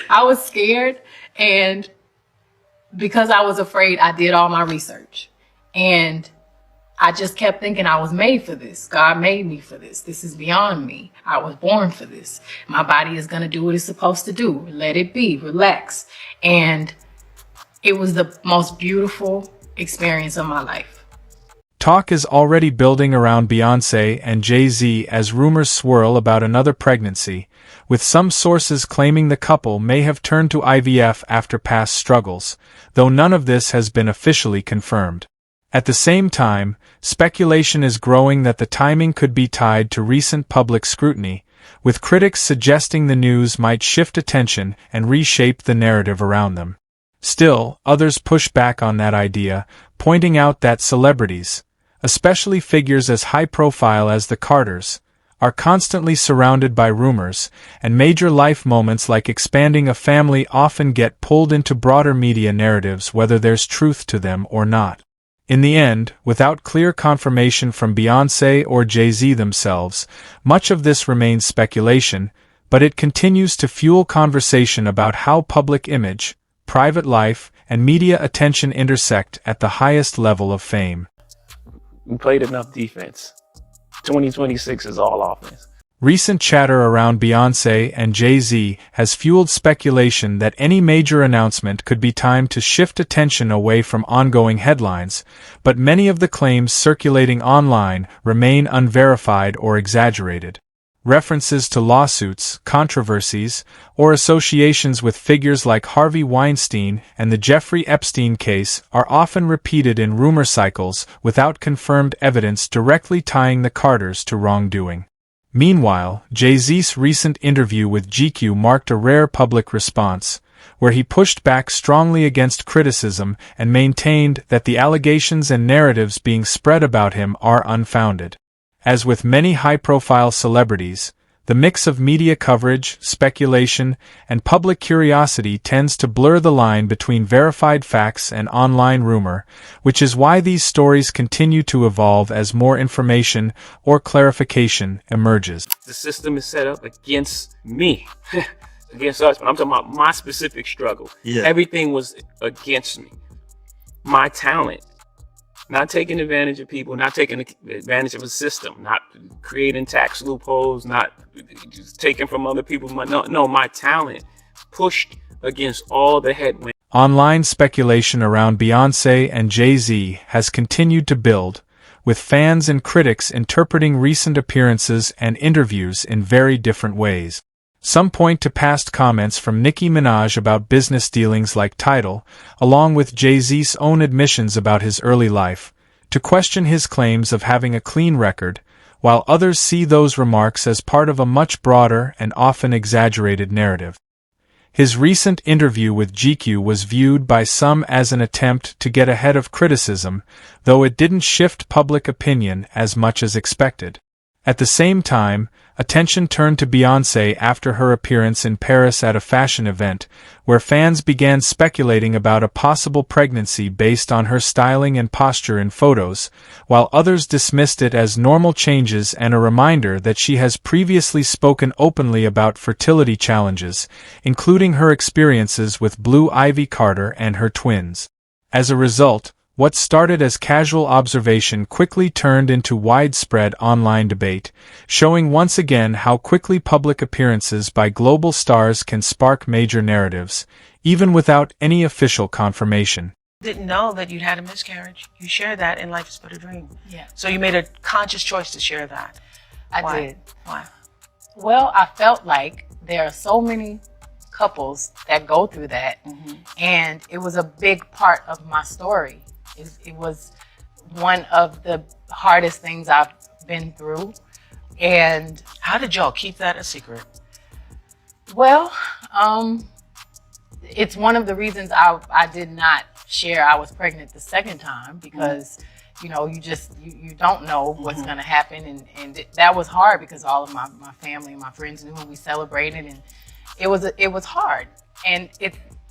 I was scared, and because I was afraid, I did all my research. And I just kept thinking I was made for this. God made me for this. This is beyond me. I was born for this. My body is going to do what it's supposed to do. Let it be. Relax. And it was the most beautiful experience of my life. Talk is already building around Beyonce and Jay Z as rumors swirl about another pregnancy, with some sources claiming the couple may have turned to IVF after past struggles, though none of this has been officially confirmed. At the same time, speculation is growing that the timing could be tied to recent public scrutiny, with critics suggesting the news might shift attention and reshape the narrative around them. Still, others push back on that idea, pointing out that celebrities, especially figures as high-profile as the Carters, are constantly surrounded by rumors, and major life moments like expanding a family often get pulled into broader media narratives whether there's truth to them or not. In the end, without clear confirmation from Beyonce or Jay Z themselves, much of this remains speculation, but it continues to fuel conversation about how public image, private life, and media attention intersect at the highest level of fame. We played enough defense. 2026 is all offense. Recent chatter around Beyonce and Jay Z has fueled speculation that any major announcement could be timed to shift attention away from ongoing headlines, but many of the claims circulating online remain unverified or exaggerated. References to lawsuits, controversies, or associations with figures like Harvey Weinstein and the Jeffrey Epstein case are often repeated in rumor cycles without confirmed evidence directly tying the Carters to wrongdoing. Meanwhile, Jay-Z's recent interview with GQ marked a rare public response, where he pushed back strongly against criticism and maintained that the allegations and narratives being spread about him are unfounded. As with many high-profile celebrities, the mix of media coverage, speculation, and public curiosity tends to blur the line between verified facts and online rumor, which is why these stories continue to evolve as more information or clarification emerges. The system is set up against me, against us, but I'm talking about my specific struggle. Yeah. Everything was against me. My talent. Not taking advantage of people, not taking advantage of a system, not creating tax loopholes, not just taking from other people's money. No, my talent pushed against all the headwinds. Online speculation around Beyonce and Jay Z has continued to build, with fans and critics interpreting recent appearances and interviews in very different ways. Some point to past comments from Nicki Minaj about business dealings like Tidal, along with Jay-Z's own admissions about his early life, to question his claims of having a clean record, while others see those remarks as part of a much broader and often exaggerated narrative. His recent interview with GQ was viewed by some as an attempt to get ahead of criticism, though it didn't shift public opinion as much as expected. At the same time, attention turned to Beyonce after her appearance in Paris at a fashion event, where fans began speculating about a possible pregnancy based on her styling and posture in photos, while others dismissed it as normal changes and a reminder that she has previously spoken openly about fertility challenges, including her experiences with Blue Ivy Carter and her twins. As a result, what started as casual observation quickly turned into widespread online debate, showing once again how quickly public appearances by global stars can spark major narratives, even without any official confirmation. Didn't know that you'd had a miscarriage. You shared that in Life is But a Dream. Yeah. So you made a conscious choice to share that. I did. Why? Well, I felt like there are so many couples that go through that, and it was a big part of my story. It was one of the hardest things I've been through. And how did y'all keep that a secret? Well, it's one of the reasons I did not share I was pregnant the second time, because you know, you don't know what's going to happen, and that was hard because all of my family and my friends knew, and we celebrated, and it was hard. And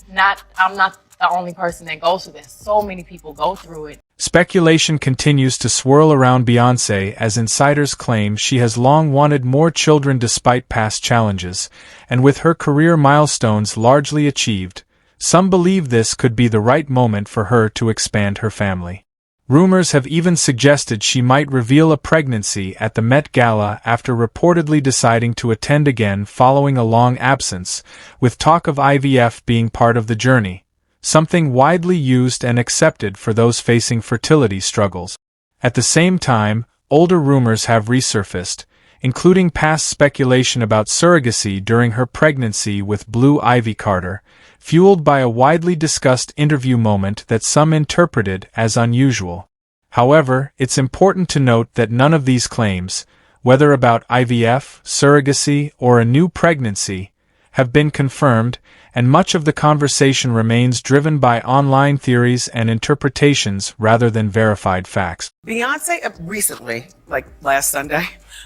I'm not the only person that goes through this. So many people go through it. Speculation continues to swirl around Beyonce as insiders claim she has long wanted more children despite past challenges, and with her career milestones largely achieved, some believe this could be the right moment for her to expand her family. Rumors have even suggested she might reveal a pregnancy at the Met Gala after reportedly deciding to attend again following a long absence, with talk of IVF being part of the journey, something widely used and accepted for those facing fertility struggles. At the same time, older rumors have resurfaced, including past speculation about surrogacy during her pregnancy with Blue Ivy Carter, fueled by a widely discussed interview moment that some interpreted as unusual. However, it's important to note that none of these claims, whether about IVF, surrogacy, or a new pregnancy, have been confirmed, and much of the conversation remains driven by online theories and interpretations rather than verified facts. Beyonce recently, like last Sunday,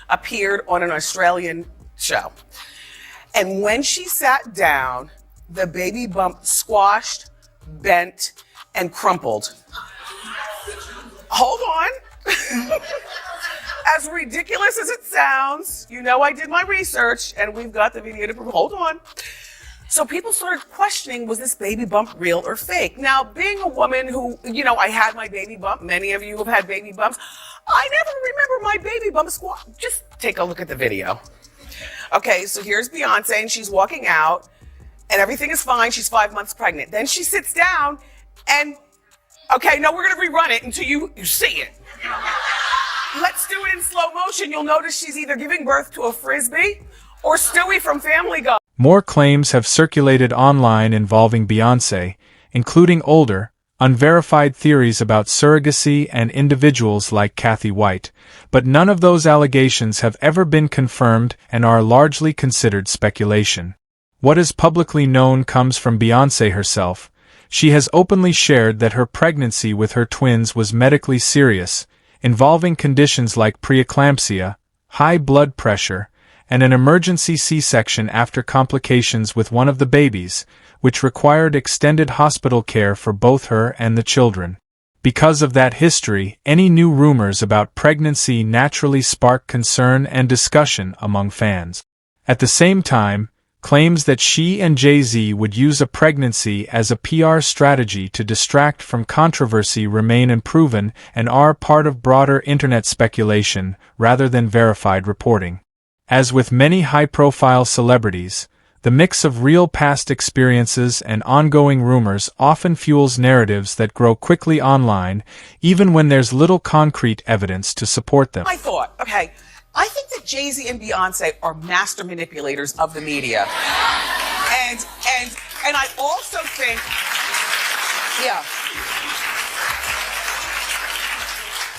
appeared on an Australian show. And when she sat down, the baby bump squashed, bent, and crumpled. Hold on. As ridiculous as it sounds, you know I did my research and we've got the video to prove. Hold on. So people started questioning, was this baby bump real or fake? Now, being a woman who, I had my baby bump, many of you have had baby bumps, I never remember my baby bump squat. Just take a look at the video. Okay, so here's Beyonce and she's walking out and everything is fine. She's 5 months pregnant. Then she sits down and, okay, no, we're gonna rerun it until you see it. Let's do it in slow motion. You'll notice she's either giving birth to a frisbee or Stewie from Family Guy. More claims have circulated online involving Beyonce, including older, unverified theories about surrogacy and individuals like Kathy White, but none of those allegations have ever been confirmed and are largely considered speculation. What is publicly known comes from Beyonce herself. She has openly shared that her pregnancy with her twins was medically serious, involving conditions like preeclampsia, high blood pressure, and an emergency C-section after complications with one of the babies, which required extended hospital care for both her and the children. Because of that history, any new rumors about pregnancy naturally spark concern and discussion among fans. At the same time, claims that she and Jay Z would use a pregnancy as a PR strategy to distract from controversy remain unproven and are part of broader internet speculation rather than verified reporting. As with many high-profile celebrities, the mix of real past experiences and ongoing rumors often fuels narratives that grow quickly online, even when there's little concrete evidence to support them. I thought, okay, I think that Jay Z and Beyonce are master manipulators of the media. And I also think, yeah.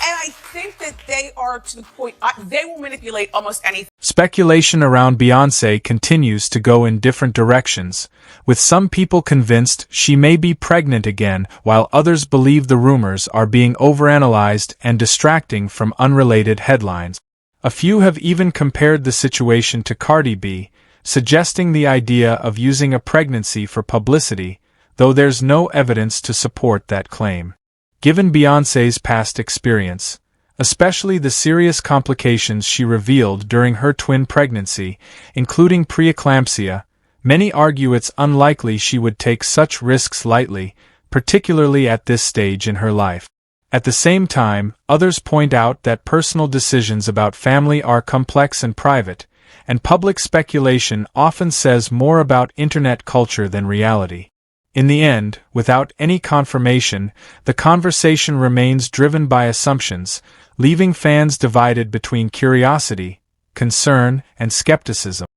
And I think that they are to the point, they will manipulate almost anything. Speculation around Beyonce continues to go in different directions, with some people convinced she may be pregnant again, while others believe the rumors are being overanalyzed and distracting from unrelated headlines. A few have even compared the situation to Cardi B, suggesting the idea of using a pregnancy for publicity, though there's no evidence to support that claim. Given Beyonce's past experience, especially the serious complications she revealed during her twin pregnancy, including preeclampsia, many argue it's unlikely she would take such risks lightly, particularly at this stage in her life. At the same time, others point out that personal decisions about family are complex and private, and public speculation often says more about internet culture than reality. In the end, without any confirmation, the conversation remains driven by assumptions, leaving fans divided between curiosity, concern, and skepticism.